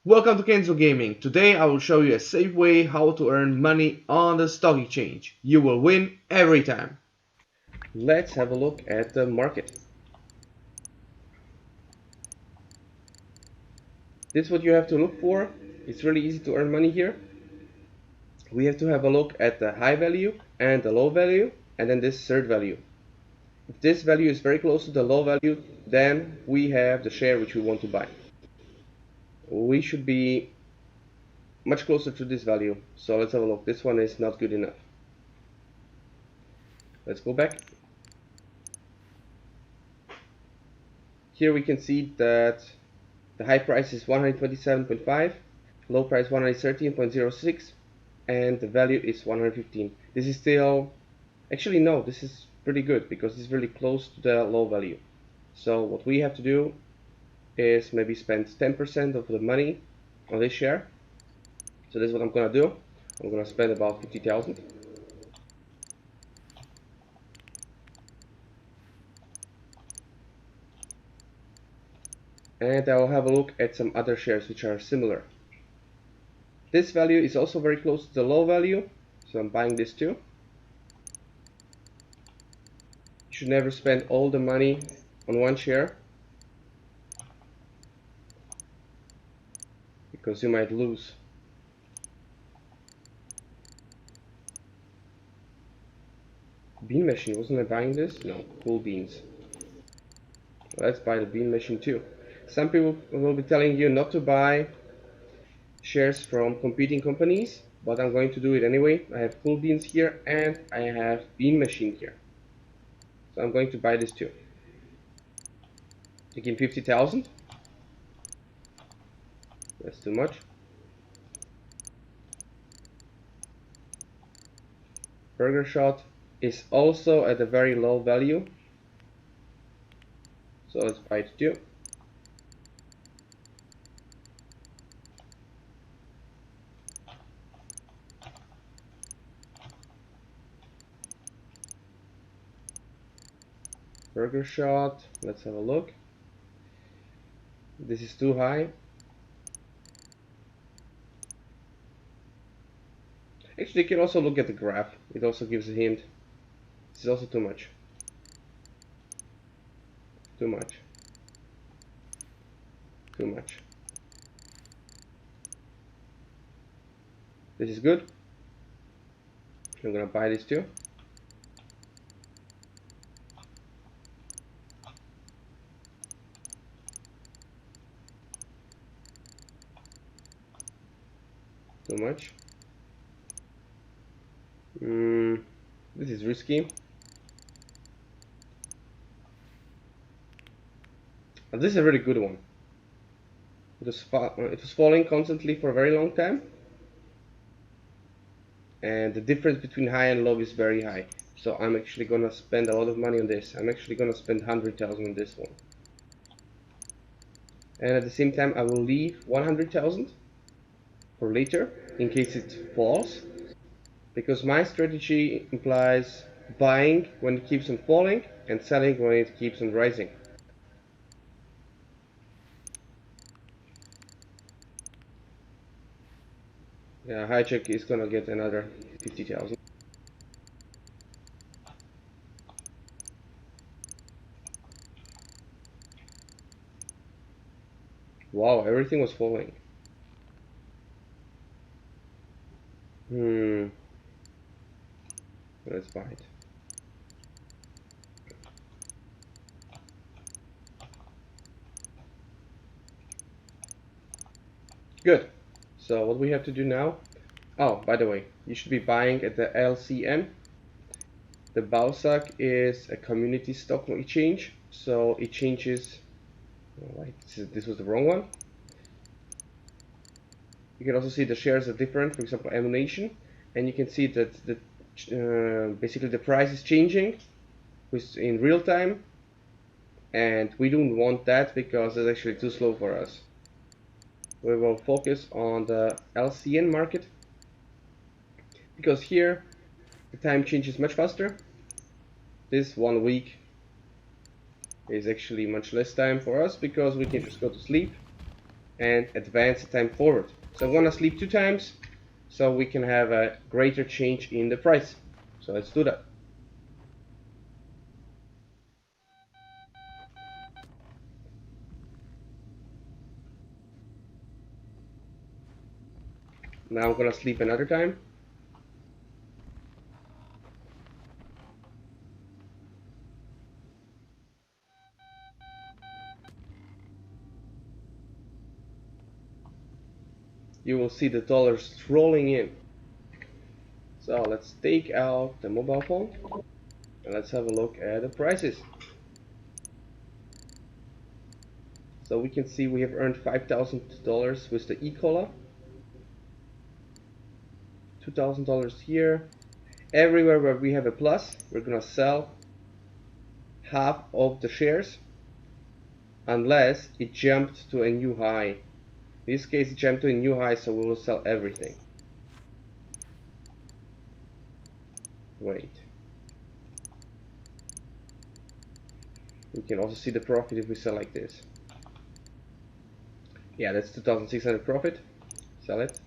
Welcome to KenzuGaming. Today I will show you a safe way how to earn money on the stock exchange. You will win every time. Let's have a look at the market. This is what you have to look for. It's really easy to earn money here. We have to have a look at the high value and the low value, and then this third value. If this value is very close to the low value, then we have the share which we want to buy. We should be much closer to this value. So let's have a look. This one is not good enough. Let's go back. Here we can see that the high price is 127.5, low price 113.06, and the value is 115. This is still, actually no, this is pretty good because it's really close to the low value. So what we have to do is maybe spend 10% of the money on this share. So this is what I'm gonna do. I'm gonna spend about 50,000. And I will have a look at some other shares which are similar. This value is also very close to the low value, so I'm buying this too. You should never spend all the money on one share because you might lose. Bean machine, wasn't I buying this? No, cool beans. Let's buy the bean machine too. Some people will be telling you not to buy shares from competing companies, but I'm going to do it anyway. I have cool beans here and I have bean machine here. So I'm going to buy this too. Again, 50,000. That's too much. Burger Shot is also at a very low value. So let's buy it too. Burger Shot, let's have a look. This is too high. Actually, you can also look at the graph. It also gives a hint. This is also too much. Too much. Too much. This is good. I'm gonna buy this too. Too much. This is risky. But this is a really good one. It was falling constantly for a very long time. And the difference between high and low is very high. So I'm actually gonna spend a lot of money on this. I'm actually gonna spend 100,000 on this one. And at the same time I will leave 100,000 for later in case it falls, because my strategy implies buying when it keeps on falling and selling when it keeps on rising. Yeah, hijack is gonna get another 50,000. Wow, everything was falling. Let's buy it. Good. So what we have to do now, oh, by the way, you should be buying at the LCM. The Bausak is a community stock exchange, so it changes. Oh, wait, this was the wrong one. You can also see the shares are different, for example, Ammunition, and you can see that basically the price is changing in real time, and we don't want that because it's actually too slow for us. We will focus on the LCN market because here the time changes much faster. This 1 week is actually much less time for us because we can just go to sleep and advance the time forward. So I'm gonna sleep 2 times so we can have a greater change in the price. So let's do that. Now I'm gonna sleep another time. You will see the dollars rolling in. So let's take out the mobile phone and let's have a look at the prices. So we can see we have earned $5,000 with the e-cola, $2,000 here. Everywhere where we have a plus, we're gonna sell half of the shares unless it jumped to a new high. In this case it jumped to a new high, so we will sell everything. Wait. We can also see the profit if we sell like this. Yeah, that's 2,600 profit. Sell it.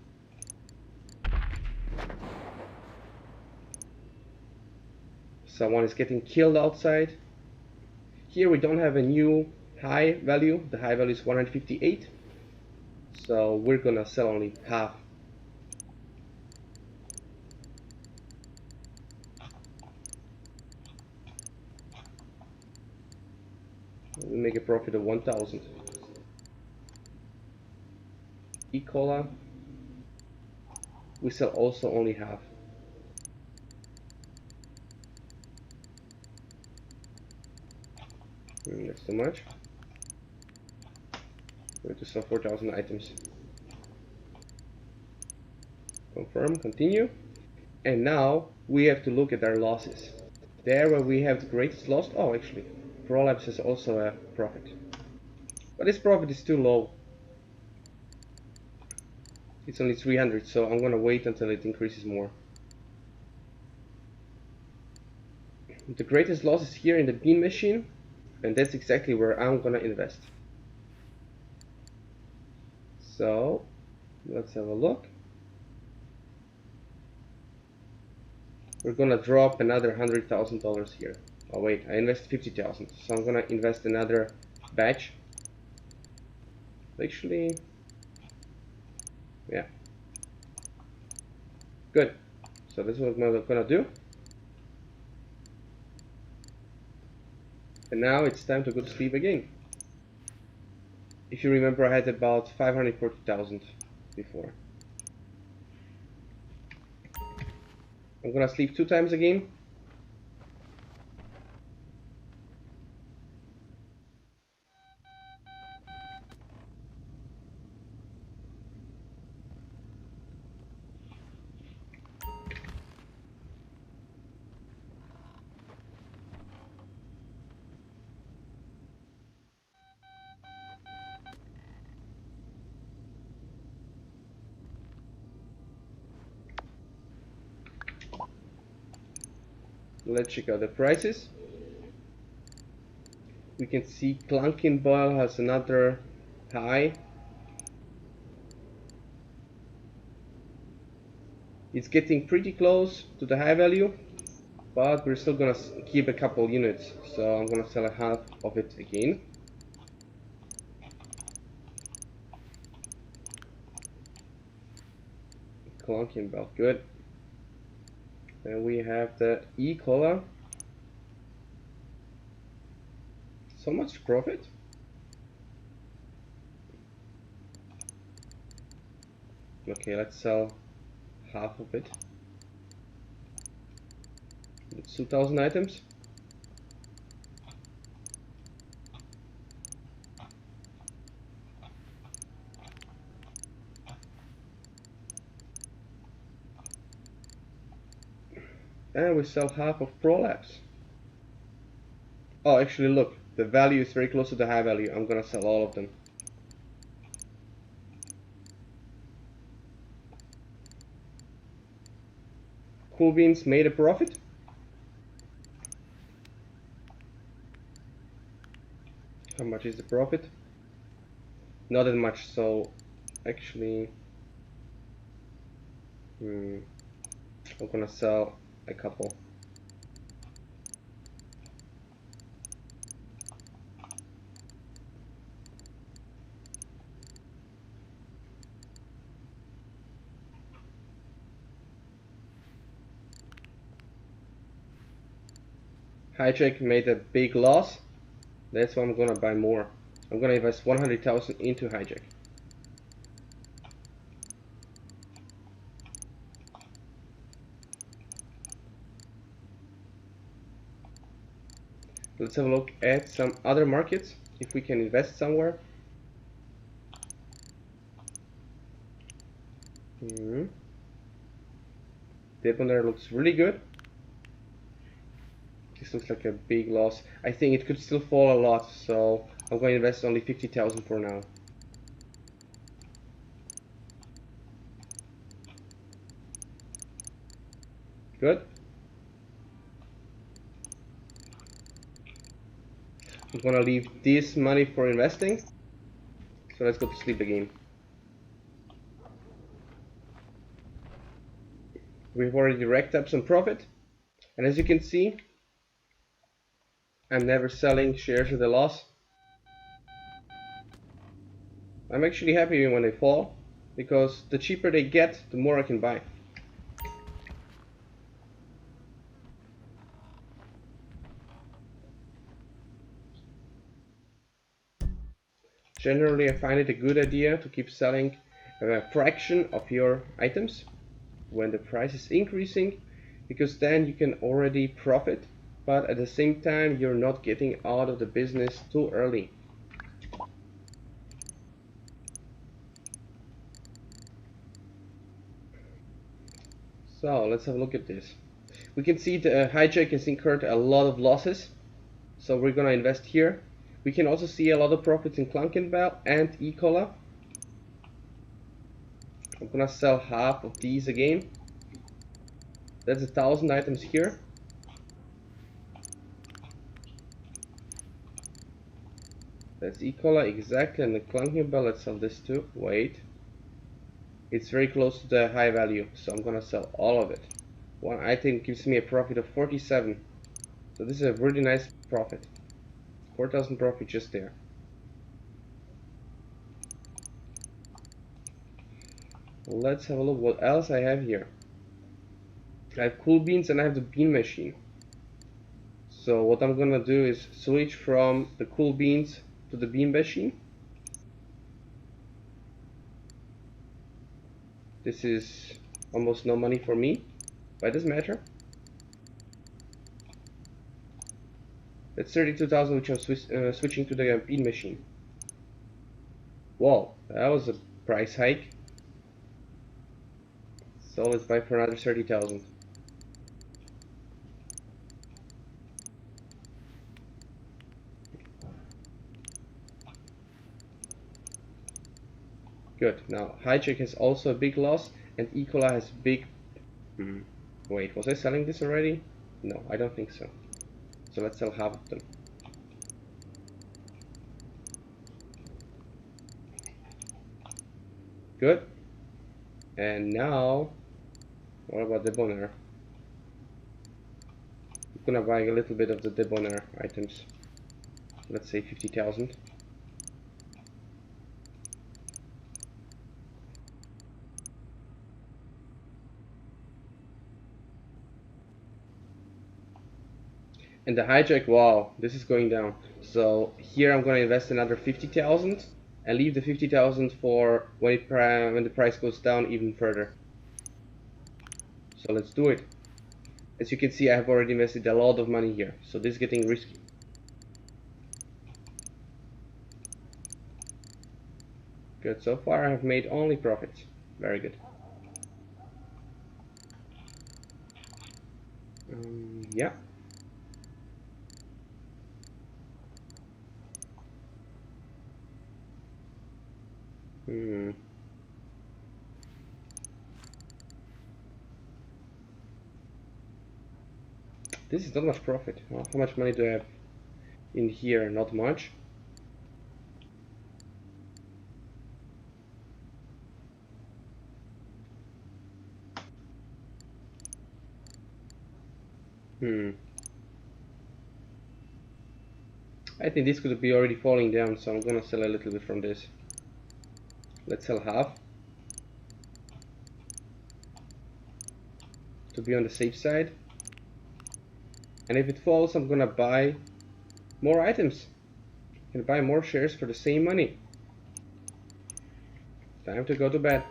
Someone is getting killed outside. Here we don't have a new high value. The high value is 158. So we're gonna sell only half. We make a profit of 1,000. E-cola. We sell also only half. That's too much. We have to sell 4,000 items. Confirm, continue. And now we have to look at our losses. There where we have the greatest loss. Oh, actually, Prolapse has also a profit. But this profit is too low. It's only 300, so I'm gonna wait until it increases more. The greatest loss is here in the bean machine, and that's exactly where I'm gonna invest. So let's have a look. We're gonna drop another $100,000 here. Oh wait, I invested 50,000, so I'm gonna invest another batch. Actually, yeah, good. So this is what I'm gonna do. And now it's time to go to sleep again. If you remember, I had about 540,000 before. I'm gonna sleep 2 times again. Let's check out the prices. We can see Clunkin Boil has another high. It's getting pretty close to the high value, but we're still gonna keep a couple units, so I'm gonna sell a half of it again. Clunkin Boil, good. Then we have the E-Cola. So much profit. Okay, let's sell half of it. It's 2,000 items. And we sell half of Prolapse. Oh, actually look, the value is very close to the high value. I'm gonna sell all of them. Cool Beans made a profit. How much is the profit? not that much. So actually, I'm gonna sell a couple. Hijack made a big loss. That's why I'm gonna buy more. I'm gonna invest 100,000 into Hijack. Let's have a look at some other markets if we can invest somewhere. Debonair looks really good. This looks like a big loss. I think it could still fall a lot, so I'm going to invest only 50,000 for now. Good. I'm gonna leave this money for investing. So let's go to sleep again. We've already racked up some profit. And as you can see, I'm never selling shares at a loss. I'm actually happy when they fall, because the cheaper they get, the more I can buy. Generally, I find it a good idea to keep selling a fraction of your items when the price is increasing, because then you can already profit, but at the same time you're not getting out of the business too early. So let's have a look at this. We can see the Hijack has incurred a lot of losses, so we're gonna invest here. We can also see a lot of profits in Clunkenbell and E-Cola. I'm gonna sell half of these again. That's 1,000 items here. That's E-Cola exactly, and the Clunkenbell, let's sell this too. Wait. It's very close to the high value, so I'm gonna sell all of it. One item gives me a profit of 47. So this is a really nice profit. 4,000 profit just there. Let's have a look what else I have here. I have cool beans and I have the bean machine. So what I'm gonna do is switch from the cool beans to the bean machine. This is almost no money for me, but it doesn't matter. That's 32,000, which I'm switching to the bean machine. Wow, that was a price hike. So let's buy for another 30,000. Good. Now Hijack has also a big loss, and E-Cola has big. Wait, was I selling this already? No, I don't think so. So let's sell half of them. Good. And now, what about Debonair? I'm gonna buy a little bit of the Debonair items. Let's say 50,000. And the Hijack, wow, this is going down. So here I'm gonna invest another 50,000 and leave the 50,000 for when the price goes down even further. So let's do it. As you can see, I have already invested a lot of money here, so this is getting risky. Good, so far I have made only profits. Very good. Yeah. This is not much profit. Well, how much money do I have in here? Not much. Hmm. I think this could be already falling down, so I'm gonna sell a little bit from this. Let's sell half to be on the safe side. And if it falls, I'm gonna buy more items. I can buy more shares for the same money. Time to go to bed.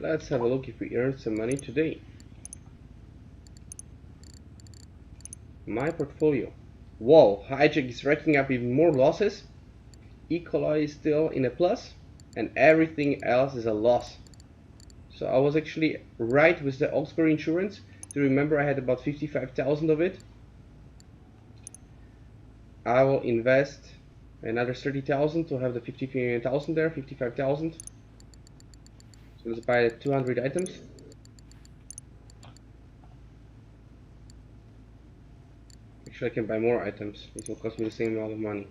Let's have a look if we earned some money today. My portfolio. Whoa, Hijack is racking up even more losses. E. coli is still in a plus, and everything else is a loss. So I was actually right with the Augsburg insurance. To remember, I had about 55,000 of it. I will invest another 30,000 to have the 50,000 there, 55,000. So let's buy 200 items. Actually, I can buy more items. It will cost me the same amount of money.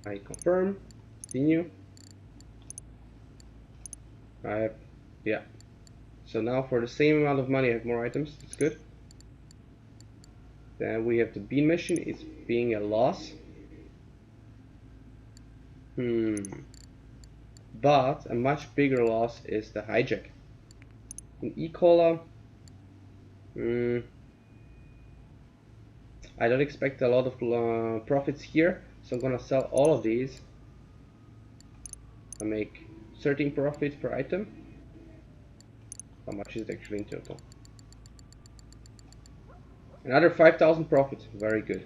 I confirm, continue. I have, yeah. So now for the same amount of money, I have more items. That's good. Then we have the bean machine. It's being a loss. But a much bigger loss is the hijack. In E-Cola, I don't expect a lot of profits here, so I'm gonna sell all of these. I make 13 profit per item. How much is it actually in total? Another 5,000 profit. Very good.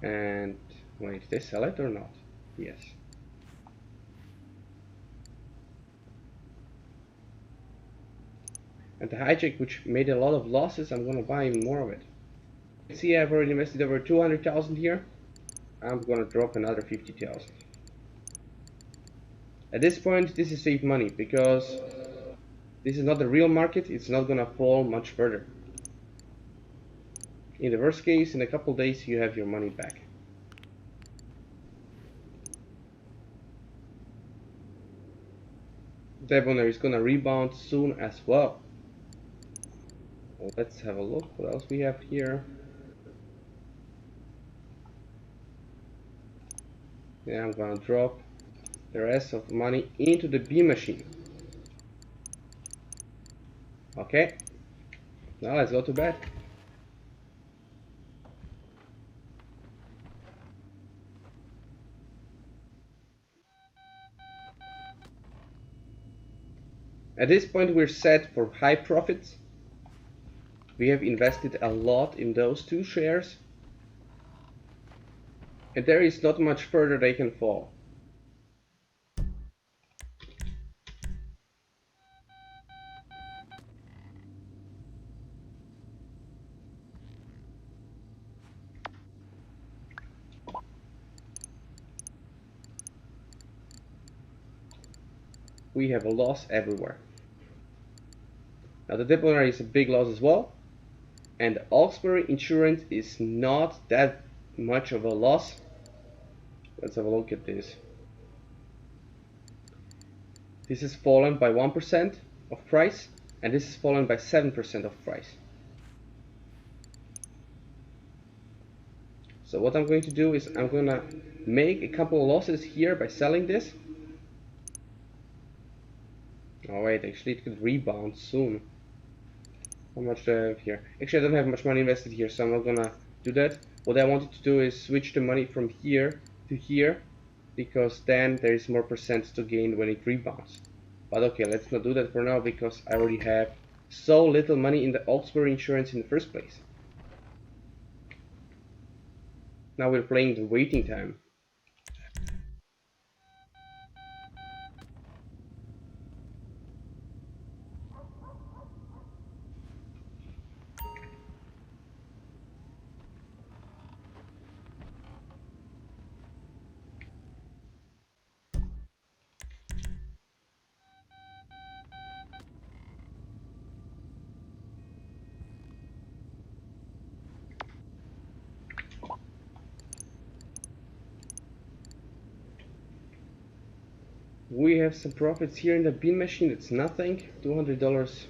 And wait, did they sell it or not? Yes. And the hijack, which made a lot of losses, I'm gonna buy even more of it. See, I've already invested over 200,000 here. I'm gonna drop another 50,000. At this point, this is safe money because this is not the real market. It's not gonna fall much further. In the worst case, in a couple days, you have your money back. Debonair is gonna rebound soon as well. Well, let's have a look. What else we have here? Yeah, I'm gonna drop the rest of the money into the B machine. Okay, now let's go to bed. At this point, we're set for high profits. We have invested a lot in those two shares, and there is not much further they can fall. We have a loss everywhere. Now the Diplomacy is a big loss as well, and the Augsburg insurance is not that much of a loss. Let's have a look at this. This has fallen by 1% of price, and this has fallen by 7% of price. So what I'm going to do is I'm gonna make a couple of losses here by selling this. Oh wait, actually it could rebound soon. How much do I have here? Actually I don't have much money invested here, so I'm not gonna do that. What I wanted to do is switch the money from here to here, because then there is more percent to gain when it rebounds. But okay, let's not do that for now, because I already have so little money in the Augsburg insurance in the first place. Now we're playing the waiting time. We have some profits here in the bean machine. It's nothing. $200.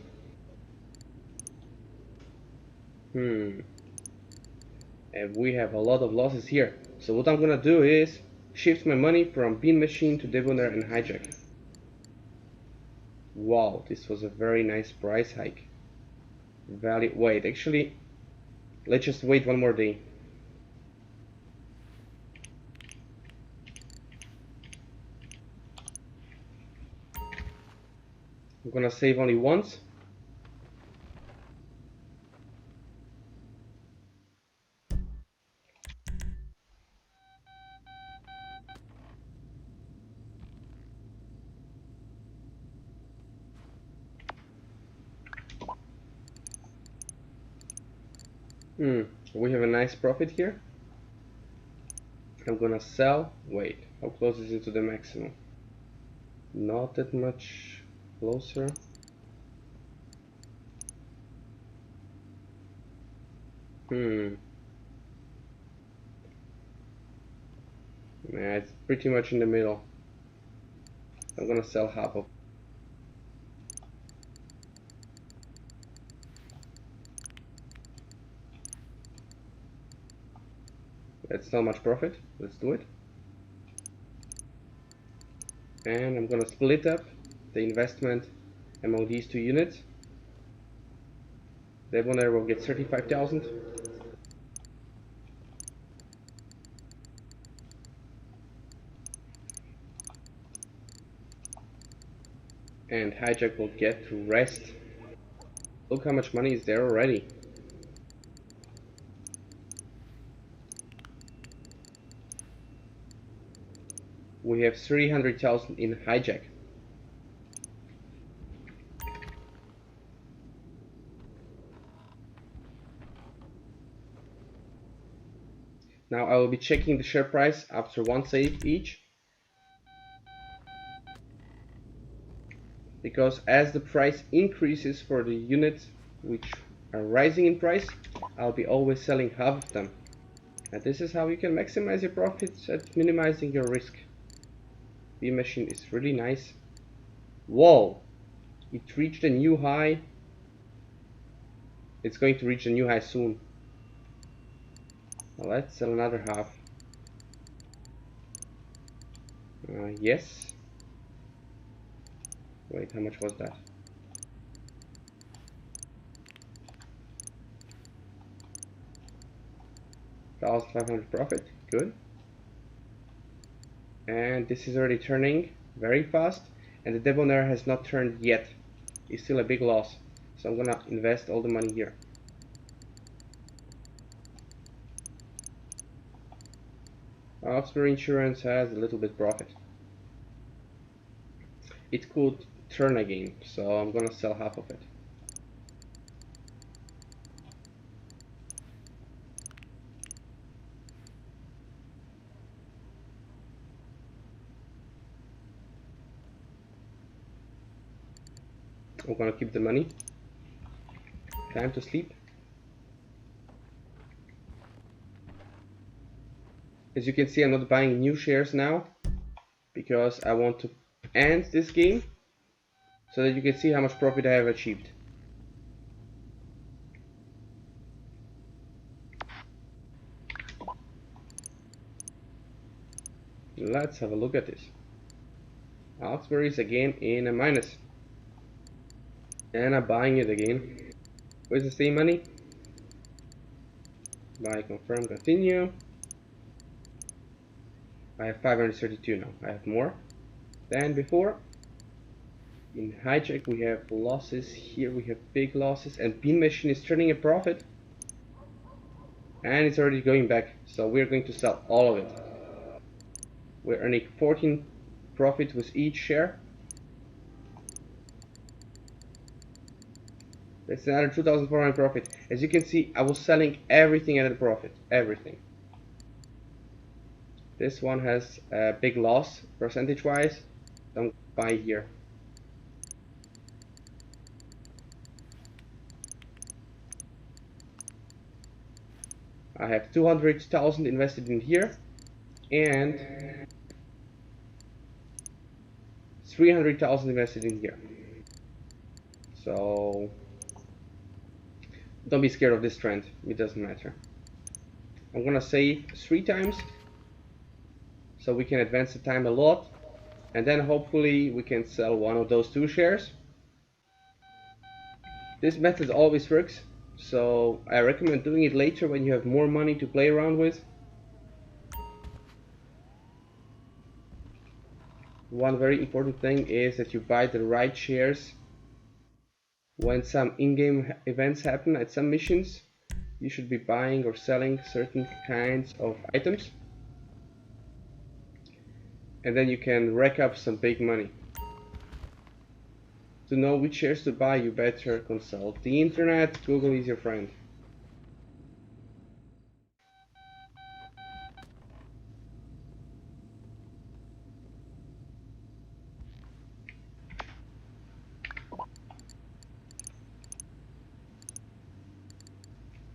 And we have a lot of losses here. So what I'm gonna do is shift my money from bean machine to debonair and hijack. Wow, this was a very nice price hike. Value. Wait, actually, let's just wait one more day. I'm gonna save only once. We have a nice profit here. I'm gonna sell. Wait, how close is it to the maximum? Not that much closer. Yeah, it's pretty much in the middle. I'm gonna sell half of. That's not much profit. Let's do it. And I'm gonna split up the investment among these two units. That one there will get 35,000. And hijack will get to rest. Look how much money is there already. We have 300,000 in hijack. Now I will be checking the share price after one save each. Because as the price increases for the units which are rising in price, I'll be always selling half of them. And this is how you can maximize your profits at minimizing your risk. The machine is really nice. Whoa! It reached a new high. It's going to reach a new high soon. Well, let's sell another half. Yes. Wait, how much was that? $1,500 profit. Good. And this is already turning very fast, and the debonair has not turned yet. It's still a big loss, so I'm gonna invest all the money here. Oxbury Insurance has a little bit profit. It could turn again, so I'm gonna sell half of it. I'm gonna keep the money. Time to sleep. As you can see, I'm not buying new shares now because I want to end this game so that you can see how much profit I have achieved. Let's have a look at this. Oxbury is again in a minus. And I'm buying it again. With the same money. Buy, confirm, continue. I have 532 now. I have more than before. In hijack we have losses. Here we have big losses. And bean machine is turning a profit. And it's already going back. So we're going to sell all of it. We're earning 14 profit with each share. That's another 2,400 profit. As you can see, I was selling everything at a profit. Everything. This one has a big loss percentage wise. Don't buy here. I have 200,000 invested in here, and 300,000 invested in here. So don't be scared of this trend, it doesn't matter. I'm gonna save 3 times so we can advance the time a lot, and then hopefully we can sell one of those 2 shares. This method always works, so I recommend doing it later when you have more money to play around with. One very important thing is that you buy the right shares when some in-game events happen at some missions. You should be buying or selling certain kinds of items, and then you can rack up some big money. To know which shares to buy, you better consult the internet. Google is your friend.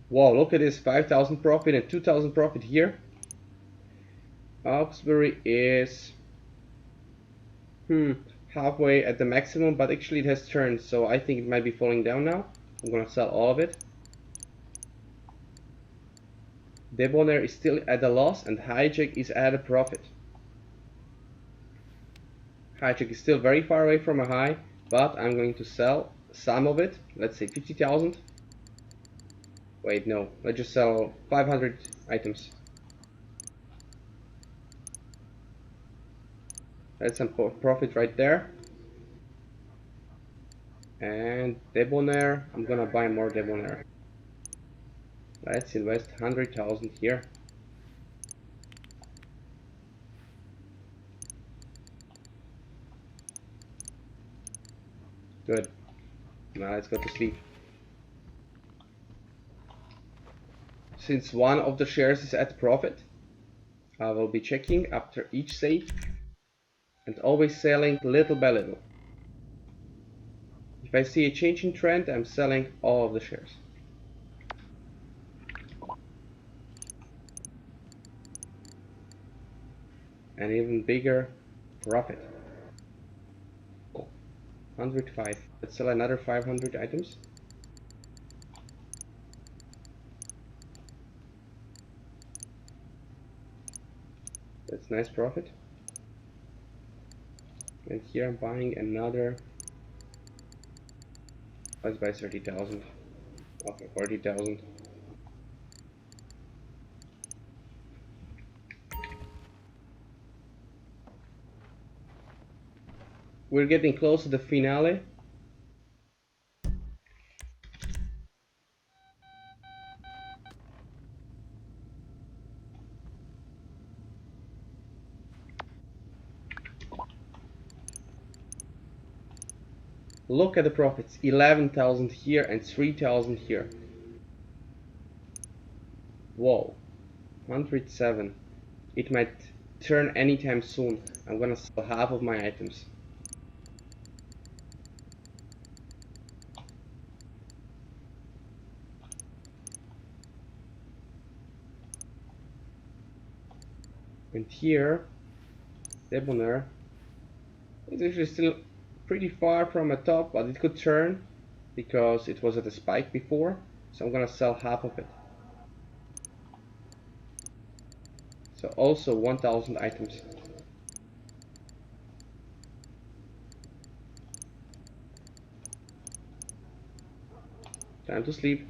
Wow, look at this, 5,000 profit and 2,000 profit here. Augsbury is halfway at the maximum, but actually it has turned, so I think it might be falling down now. I'm gonna sell all of it. Debonair is still at a loss and Hijack is at a profit. Hijack is still very far away from a high, but I'm going to sell some of it. Let's say 50,000. Wait, no, let's just sell 500 items. That's some profit right there. And Debonair, I'm gonna buy more Debonair. Let's invest 100,000 here. Good. Now let's go to sleep. Since one of the shares is at profit, I will be checking after each save and always selling little by little. If I see a change in trend, I'm selling all of the shares. And even bigger profit. 105. Let's sell another 500 items. That's nice profit. And here I'm buying another. Let's buy 30,000. Okay, 40,000. We're getting close to the finale. Look at the profits, 11,000 here and 3,000 here. Whoa, 107. It might turn anytime soon. I'm gonna sell half of my items. And here, Debonair is actually still pretty far from a top, but it could turn because it was at a spike before. So I'm gonna sell half of it. So also 1,000 items. Time to sleep.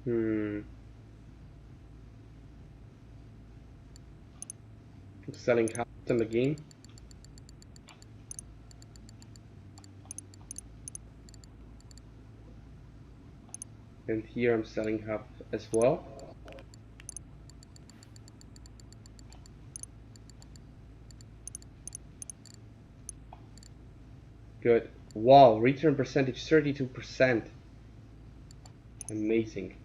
I'm selling half of them again. And here I'm selling half as well. Good. Wow, return percentage 32%. Amazing.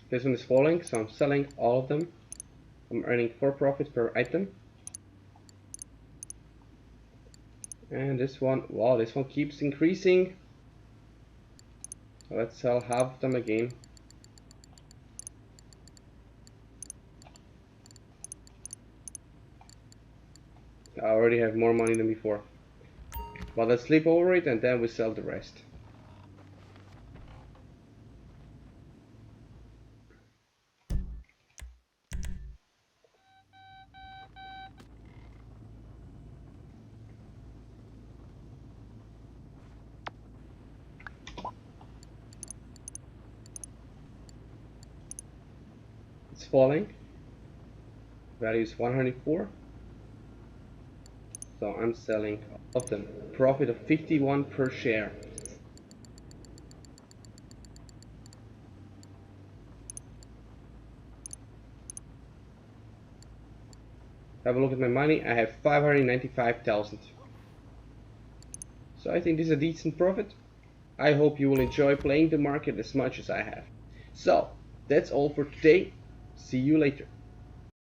This one is falling, so I'm selling all of them. I'm earning 4 profits per item. And this one, wow, this one keeps increasing. Let's sell half of them again. I already have more money than before. But let's sleep over it and then we sell the rest. It's falling. Value is 104. So I'm selling all of them. Profit of 51 per share. Have a look at my money. I have 595,000. So I think this is a decent profit. I hope you will enjoy playing the market as much as I have. So that's all for today. See you later.